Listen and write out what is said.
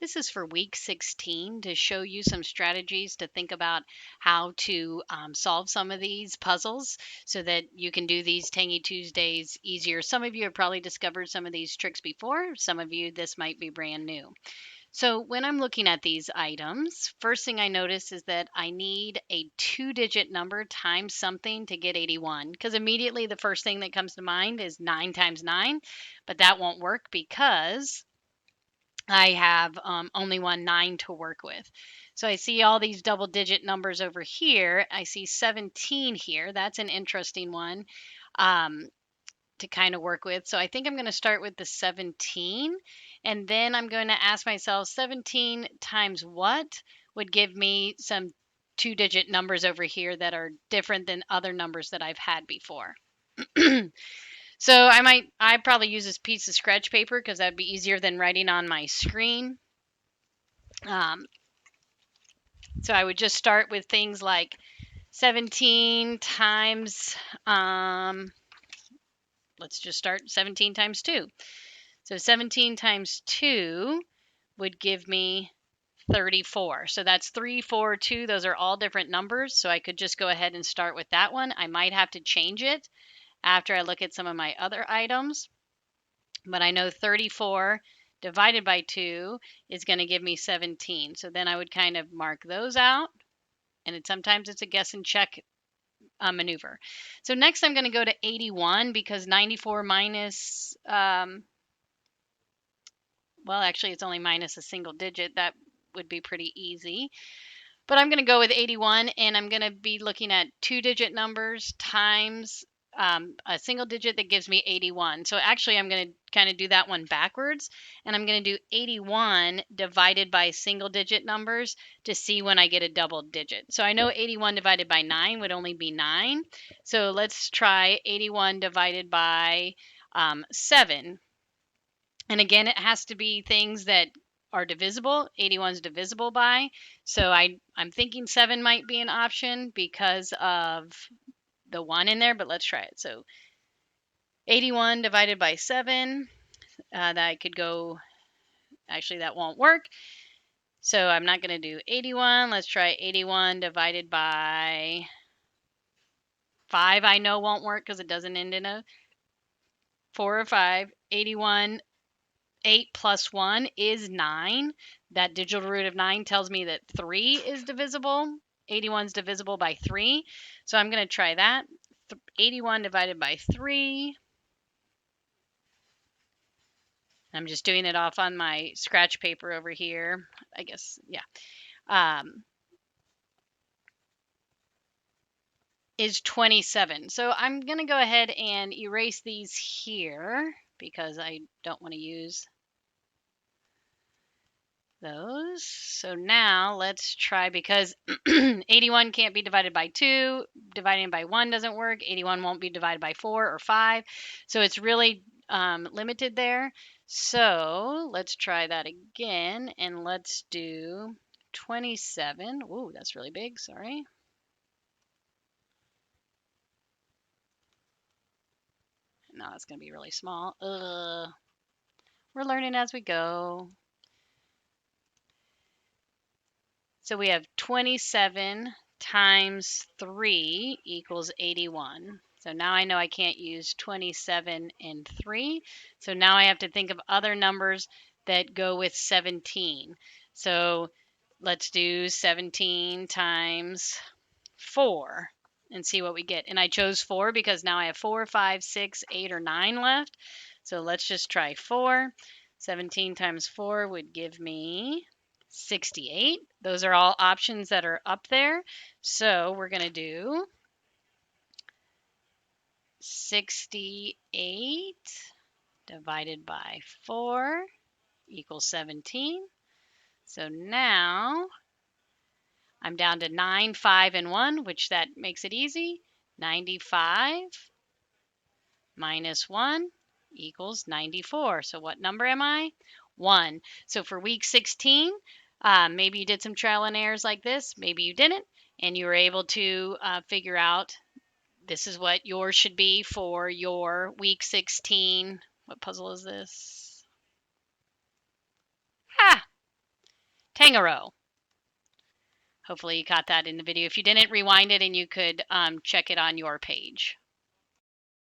This is for week 16 to show you some strategies to think about how to solve some of these puzzles so that you can do these Tangy Tuesdays easier. Some of you have probably discovered some of these tricks before. Some of you, this might be brand new. So when I'm looking at these items, first thing I notice is that I need a two-digit number times something to get 81, because immediately the first thing that comes to mind is 9 times 9, but that won't work because I have only one 9 to work with. So I see all these double digit numbers over here. I see 17 here. That's an interesting one. To kind of work with. So I think I'm going to start with the 17, and then I'm going to ask myself 17 times what would give me some two-digit numbers over here that are different than other numbers that I've had before. So I probably use this piece of scratch paper because that'd be easier than writing on my screen. Um, so I would just start with things like 17 times, let's just start 17 times 2. So 17 times 2 would give me 34. So that's 3, 4, 2. Those are all different numbers. So I could just go ahead and start with that one. I might have to change it after I look at some of my other items. But I know 34 divided by 2 is going to give me 17. So then I would kind of mark those out. And sometimes it's a guess and check maneuver. So next I'm going to go to 81 because 94 minus well, actually, it's only minus a single digit. That would be pretty easy. But I'm going to go with 81, and I'm going to be looking at two-digit numbers times a single digit that gives me 81. So actually, I'm going to kind of do that one backwards, and I'm going to do 81 divided by single-digit numbers to see when I get a double digit. So I know 81 divided by 9 would only be 9. So let's try 81 divided by 7. And again, it has to be things that are divisible. 81 is divisible by. So I'm thinking 7 might be an option because of the 1 in there, but let's try it. So 81 divided by 7, that I could go, actually that won't work. So I'm not going to do 81. Let's try 81 divided by 5. I know won't work because it doesn't end in a 4 or 5. 81 8 plus 1 is 9. That digital root of 9 tells me that 3 is divisible. 81 is divisible by 3. So I'm going to try that. 81 divided by 3. I'm just doing it off on my scratch paper over here. I guess, yeah. Is 27. So I'm going to go ahead and erase these here because I don't want to use those. So now let's try, because 81 can't be divided by 2. Dividing by 1 doesn't work. 81 won't be divided by 4 or 5. So it's really limited there. So let's try that again, and let's do 27. Ooh, that's really big. Sorry. No, it's going to be really small. We're learning as we go. So we have 27 times 3 equals 81. So now I know I can't use 27 and 3. So now I have to think of other numbers that go with 17. So let's do 17 times 4 and see what we get. And I chose 4 because now I have 4, 5, 6, 8, or 9 left. So let's just try 4. 17 times 4 would give me 68. Those are all options that are up there. So we're going to do 68 divided by 4 equals 17. So now I'm down to 9, 5, and 1, which that makes it easy. 95 minus 1 equals 94. So what number am I? 1. So for week 16, maybe you did some trial and errors like this. Maybe you didn't, and you were able to figure out this is what yours should be for your week 16. What puzzle is this? Ha! kangaroo. Hopefully you caught that in the video. If you didn't, rewind it and you could check it on your page.